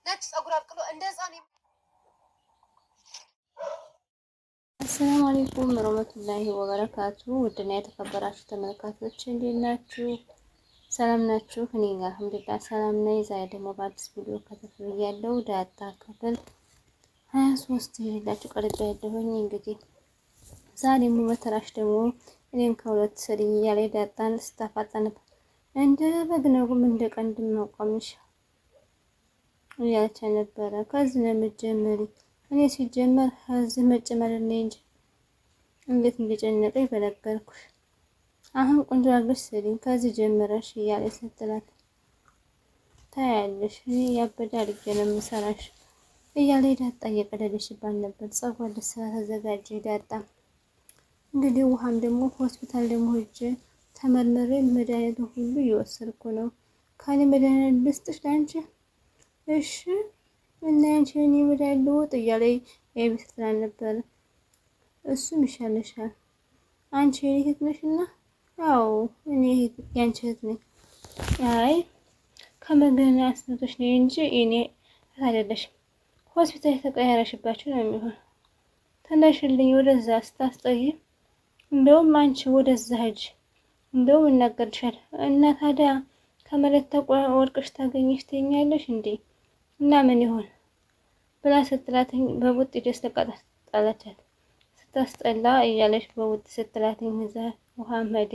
ነጭ ጸጉር አብቅሎ እንደዛ ነው። አሰላሙ አለይኩም ወራህመቱላሂ ወበረካቱ። ውድና የተከበራችሁ ተመልካቾች እንዴት ናችሁ? ሰላም ናችሁ? እኔ ጋር አልሐምዱሊላህ ሰላም ነኝ። ዛሬ ደግሞ በአዲስ ቪዲዮ ከተፈያለሁ ዳጣ ክፍል 23 ይዤላችሁ ቀርቤያለሁኝ። እንግዲህ ዛሬ በተራሽ ደግሞ እኔን ከሁለት ስሪኝ እያለ ዳጣን ስታፋጠን እንደ በግ ነው እንደ ቀንድ መቆምሽ እያለች ነበረ። ከዚህ ነው የምትጀምሪ? እኔ ሲጀመር ከዚህ መጨመር ነኝ እንጂ እንዴት እንደጨነቀኝ በነገርኩሽ። አሁን ቆንጆ አድርገሽ ስሪኝ ከዚህ ጀምረሽ እያለ ስትላት ታያለሽ እኔ ያበደ አድርጌ ነው የምሰራሽ እያለ ዳጣ እየቀለደሽባት ነበር። ጸጉር ልትሰራ ተዘጋጀ ዳጣ። እንግዲህ ውሃም ደግሞ ሆስፒታል ደግሞ ሂጅ ተመርመሬ መድኃኒቱ ሁሉ እየወሰድኩ ነው። ካለ መድኃኒት ልስጥሽ ላንቺ? እሺ እና ያንቺ እኔ መድኃኒት ልውጥ እያለ ኤቢ ስትላት ነበር። እሱም ይሻለሻል አንቺ የኔ እህት ነሽና። አዎ እኔ ያንቺ እህት ነኝ። አይ ከመገና አስነቶች ነኝ እንጂ እኔ እህት አይደለሽም። ሆስፒታል ተቀያረሽባችሁ ነው የሚሆን። ተነሽልኝ ወደዛ ስታስጠይ። እንደውም አንቺ ወደዛ ሂጅ እንደውም እናገርሻል። እና ታዲያ ከመሬት ተወርቅሽ ታገኝሽ ትኛለሽ እንዴ? እና ምን ይሆን ብላ ስትላትኝ በቡጥ ደስ ተቃጣጣላቻት። ስታስጠላ እያለሽ በቡጥ ስትላትኝ እዛ ውሃ መደ።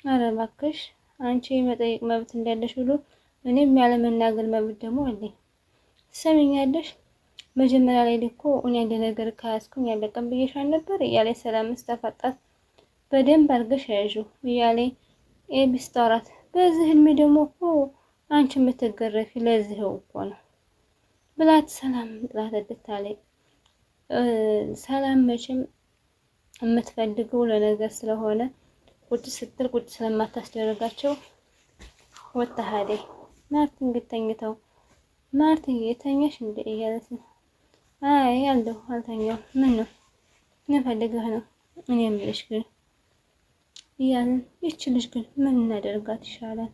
ኧረ እባክሽ አንቺ መጠየቅ መብት እንዳለሽ ሁሉ እኔም ያለ መናገር መብት ደግሞ አለኝ። ትሰሚኛለሽ? መጀመሪያ ላይ እኮ እኔ አንድ ነገር ካያዝኩኝ ያለቀን ብዬሻል ነበር እያለ ሰላም ስታፋጣት በደንብ አድርገሽ ያዡ እያለ ኤቢስ ጣራት። በዚህ እድሜ ደግሞ እኮ አንቺ የምትገረፊ ለዚህው እኮ ነው ብላት ሰላም ጥላት እድታለ። ሰላም መቼም የምትፈልገው ለነገር ስለሆነ ቁጭ ስትል ቁጭ ስለማታስደርጋቸው ወጣሃዴ ማርቲን ግተኝተው ማርቲን የተኛሽ እንደ እያለች አይ አለሁ አልተኛው። ምን ነው ምን ፈልገህ ነው? እኔ የምልሽ ግን እያልን ይች ልጅ ግን ምን እናደርጋት ይሻላል?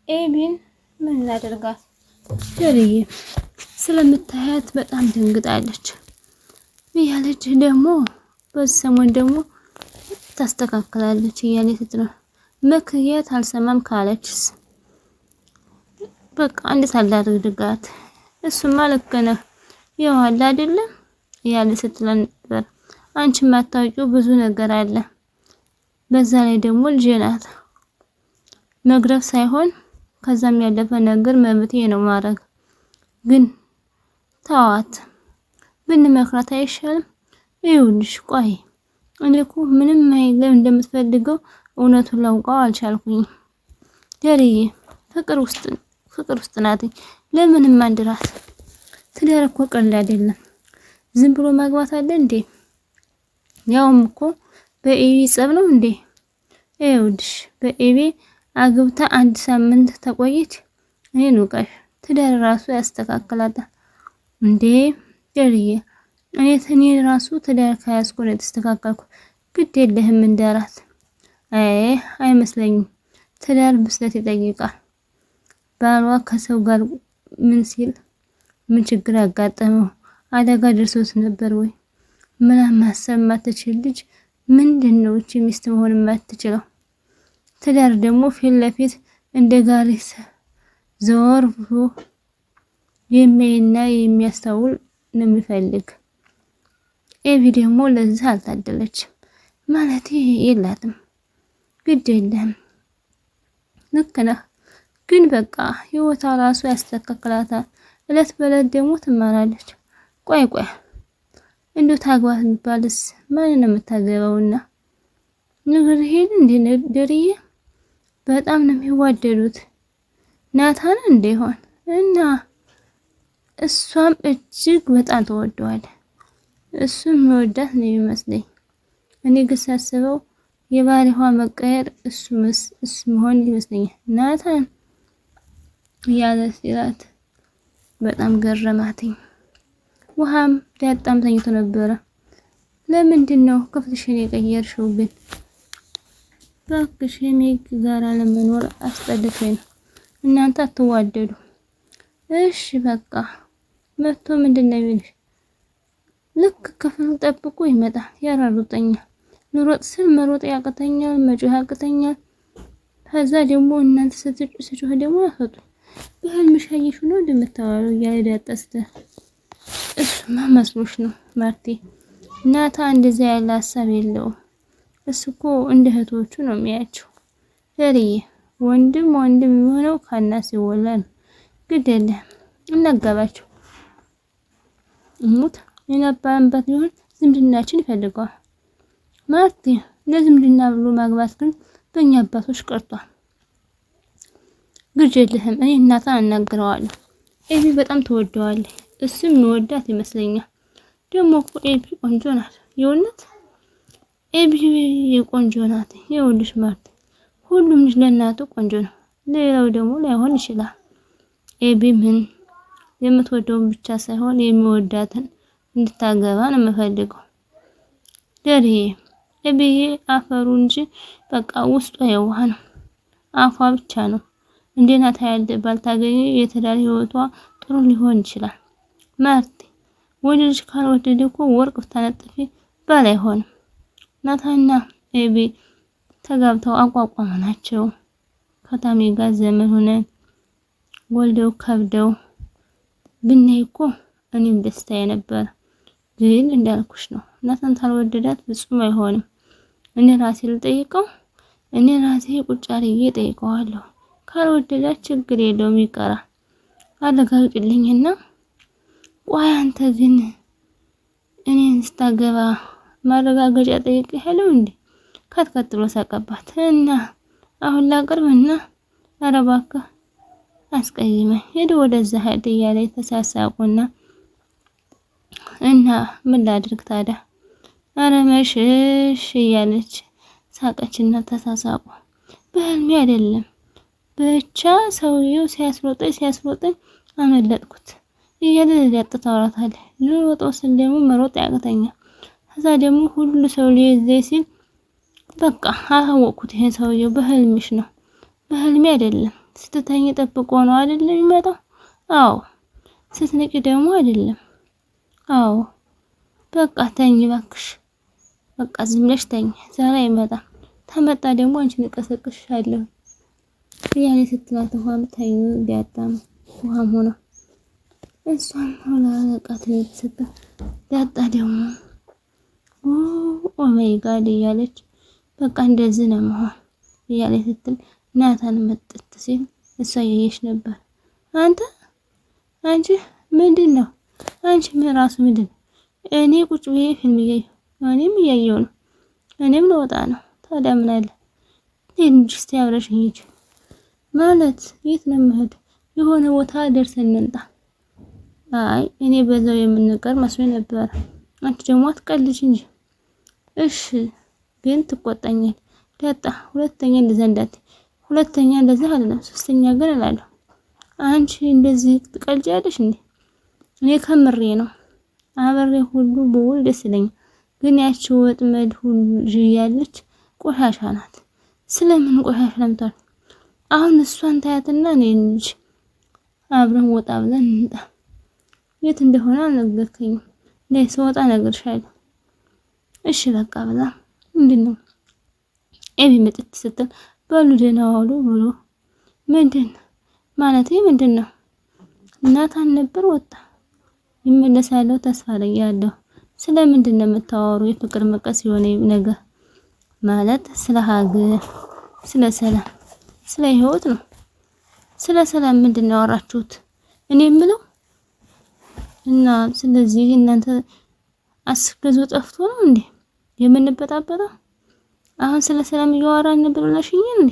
ኤቢን ምን እናደርጋት? ደርዬ ስለምታያት በጣም ደንግጣለች እያለች ደግሞ በዚህ ሰሞን ደግሞ ታስተካክላለች እያለ ስትለው ምክንያት አልሰማም ካለችስ በቃ እንዴት አላደርጋት? እሱማ ልክ ነህ ይዋል አይደለም እያለ ስትለው ነበር። አንቺ ማታውቂው ብዙ ነገር አለ። በዛ ላይ ደግሞ ልጅ ናት። መግረፍ ሳይሆን ከዛም ያለፈ ነገር መብቴ ነው ማድረግ። ግን ተዋት ብንመክራት አይሻልም? ይኸውልሽ ቆይ እኔ እኮ ምንም አይለም እንደምትፈልገው እውነቱን ላውቀው አልቻልኩኝ። ደርዬ ፍቅር ውስጥ ናት። ለምንም አንድራት ትዳር እኮ ቀላል አይደለም። ዝም ብሎ ማግባት አለ እንዴ? ያውም እኮ በኤቢ ጸብ ነው እንዴ? ይኸውልሽ በኤቢ አግብታ አንድ ሳምንት ተቆየች እኔን ውቃሽ ትዳር ራሱ ያስተካክላታል እንዴ? ደርዬ እኔ ራሱ ትዳር ካያዝኩ ነው የተስተካከልኩ። ግድ የለህም እንዳራት። አይ አይመስለኝም። ትዳር ብስለት ይጠይቃል። ባሏ ከሰው ጋር ምን ሲል ምን ችግር አጋጠመው? አደጋ ደርሶት ነበር ወይ? ምን ማሰብ ማትችል ልጅ ምንድነው እቺ ሚስት መሆን የማትችለው? ትዳር ደግሞ ፊት ለፊት እንደ ጋሪ ዘወር ብሎ የሚያይና የሚያስተውል ነው የሚፈልግ። ኤቢ ደግሞ ለዚህ አልታደለችም ማለት የላትም። ግድ የለም ልክ ነህ፣ ግን በቃ ህይወቷ ራሱ ያስተካክላታል። እለት በእለት ደግሞ ትማራለች። ቆይ እንዴ ታግባት የሚባልስ ማን ነው የምታገባውና? ነገር ሄድ እንዴ ደርዬ በጣም ነው የሚዋደዱት። ናታን እንደ ይሆን እና እሷም እጅግ በጣም ተወደዋል። እሱም የሚወዳት ነው የሚመስለኝ። እኔ ግን ሳስበው የባህሪዋ መቀየር እሱ መሆን ይመስለኛል። ናታን ያለ ሲላት በጣም ገረማትኝ። ውሃም ዳጣም ተኝቶ ነበረ። ለምንድን ነው ክፍልሽን የቀየርሽው? ግን እባክሽ እኔ ጋር ለመኖር አስጠልቶኝ ነው። እናንተ አትዋደዱ እሺ በቃ መጥቶ ምንድነው የሚልሽ? ልክ ክፍል ጠብቆ ይመጣል፣ ያራሩጠኛል። ልሮጥ ስል መሮጥ ያቅተኛል፣ መጮህ ያቅተኛል። ከዛ ደግሞ እናንተ ስትጮህ ደግሞ ያፈጡኝ። በህልምሽ አየሽው ነው እንደምታወራው እያለ ዳጣስተ እሱማ መስሎሽ ነው ማርቴ። ናታ እንደዛ ያለ ሀሳብ የለውም። እሱ እኮ እንደ እህቶቹ ነው የሚያቸው። ለሪዬ ወንድም የሚሆነው ካናስ ይወላል። ግድ የለም እናጋባቸው። እሙት የነበረበት ቢሆን ዝምድናችን ይፈልገዋል። ማርቴ ለዝምድና ብሎ ማግባት ግን በእኛ አባቶች ቀርቷል። ግድ የለህም እኔ እናታን አናግረዋለሁ። ኤቢ በጣም ትወደዋለች፣ እሱም የሚወዳት ይመስለኛል። ደግሞ እኮ ኤቢ ቆንጆ ናት። የእውነት ኤቢ ቆንጆ ናት። ይኸውልሽ ማርቴ ሁሉም ልጅ ለእናቱ ቆንጆ ነው፣ ሌላው ደግሞ ላይሆን ይችላል። ኤቢ ምን የምትወደውን ብቻ ሳይሆን የሚወዳትን እንድታገባ ነው የምፈልገው። ደርዬ ኤቢዬ አፈሩ እንጂ በቃ ውስጧ የዋህ ነው፣ አፏ ብቻ ነው። እንደ ናታ ያለ ባልታገኘ የትዳር ህይወቷ ጥሩ ሊሆን ይችላል። ማርቴ ወደድሽ ካልወደደ እኮ ወርቅ ብታነጥፊ ባል አይሆንም። ናታና ኤቢ ተጋብተው አቋቋም ናቸው። ከታሜ ጋር ዘመን ሆነን ወልደው ከብደው ብናይ እኮ እኔም ደስታዬ ነበር። ግን እንዳልኩሽ ነው፣ ናታን ካልወደዳት ፍጹም አይሆንም። እኔ ራሴ ልጠይቀው፣ እኔ ራሴ ቁጭ አድርጌ ጠይቀዋለሁ። ካልወደዳት ችግር የለውም ይቀራል። አረጋግጭልኝና ቆይ አንተ ግን እኔን ስታገባ ማረጋገጫ ጠይቄሃለሁ እንዴ? ከትከትሎ ሳቀባት እና አሁን ላቅርብና ኧረ እባክህ አስቀይመኝ ሄዶ ወደዛ ሄድ እያለ ተሳሳቁና እና ምን ላድርግ ታዲያ ኧረ መሽሽ እያለች ሳቀችና ተሳሳቁ። በህልሜ አይደለም ብቻ ሰውየው ሲያስሮጠኝ አመለጥኩት እያለ ሊያጥ ታወራታለች። ልሮጠው ስል ደግሞ መሮጥ ያቅተኛል። ከዛ ደግሞ ሁሉ ሰው ሊይዘኝ ሲል በቃ አወቅኩት። ይሄ ሰውየው በህልምሽ ነው። በህልሜ አይደለም ስትተኝ ጠብቆ ነው አይደለም የሚመጣው? አዎ። ስትነቂ ደግሞ አይደለም? አዎ። በቃ ተኝ እባክሽ፣ በቃ ዝም ብለሽ ተኝ፣ ዛሬ አይመጣም። ተመጣ ደግሞ አንቺን እቀሰቅስሻለሁ እያለ ስትላት ውሃም ተኝ ቢያጣም ውሃም ሆነ እሷም ሆላ ለቃት ልትሰጥ ዳጣ ደግሞ ኦ ማይ ጋድ እያለች በቃ እንደዚህ ነው መሆን እያለች ስትል ናታን መጥጥ ሲል እሷ ያየሽ ነበር። አንቺ ምንድን ነው? አንቺ ምን ራሱ ምንድን ነው? እኔ ቁጭ ብዬ ፊልም እያየሁ እኔም እያየሁ ነው። እኔም ልወጣ ነው። ታዲያ ምን አለ እንጂ እስቲ አብረሽኝ ሂጂ። ማለት የት ነው የምሄድ? የሆነ ቦታ ደርሰን እንምጣ። አይ እኔ በዛው የምንቀር መስሎኝ ነበር። አንቺ ደግሞ አትቀልጂ እንጂ። እሺ ግን ትቆጣኛል ዳጣ። ሁለተኛ እንደዛ እንዳትይ። ሁለተኛ እንደዛ አይደለም፣ ሶስተኛ ግን እላለሁ። አንቺ እንደዚህ ትቀልጃለሽ እንዴ? እኔ ከምሬ ነው። አብሬ ሁሉ በውል ደስ ይለኛል። ግን ያቺ ወጥመድ ሁሉ ያለች ቆሻሻ ናት። ስለምን ቆሻሻ ለምታል? አሁን እሷን ታያትና እኔ እንጂ አብረን ወጣ ብለን እንጣ። የት እንደሆነ አልነገርከኝም። ነይ ስወጣ እነግርሻለሁ። እሺ በቃ ብላ ምንድነው ኤቢ መጥት ስትል በሉ ደህና ዋሉ ብሎ ምንድን ነው ናታን ነበር ወጣ። ይመለሳለሁ ተስፋ አደርጋለሁ። ስለምንድን ነው የምታወሩ? የፍቅር መቀስ የሆነ ነገር ማለት ስለ ሀገር፣ ስለ ሰላም፣ ስለ ህይወት ነው። ስለ ሰላም ምንድን ነው ያወራችሁት? እኔ የምለው እና ስለዚህ እናንተ አስገዞ ጠፍቶ ነው እንዴ የምንበጣበጠው? አሁን ስለ ሰላም እያወራን ነበር ብለሽኝ እንዴ?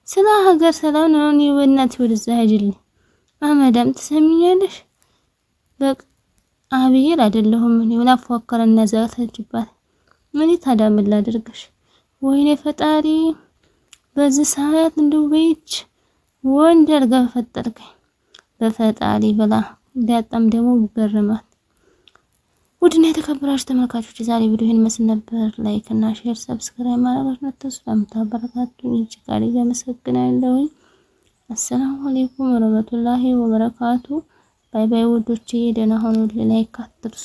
ስለ ሀገር ሰላም ነው። እኔ በእናትሽ ወደዛ ሄጅልኝ። አመዳም ትሰሚኛለሽ? በቃ አብዬር አይደለሁም እኔ ወላ ፎከረና ዘርተጅባት። ምን ታዲያ ምን ላድርግሽ? ወይኔ ፈጣሪ በዚህ ሰዓት እንደው በይች ወንድ አድርጋ ፈጠርከኝ በፈጣሪ ብላ ዳጣም ደግሞ ገረማት። ውድና የተከበራችሁ ተመልካቾች የዛሬ ቪዲዮ ይሄን መስል ነበር። ላይክ እና ሼር ሰብስክራይብ ማድረጋችሁን አትርሱ። ለምታበረታቱኝ እጅግ አድርጌ አመሰግናለሁ። አሰላሙ አለይኩም ወራህመቱላሂ ወበረካቱ። ባይ ባይ ውዶቼ፣ ደህና ሁኑልኝ። ላይክ አትርሱ።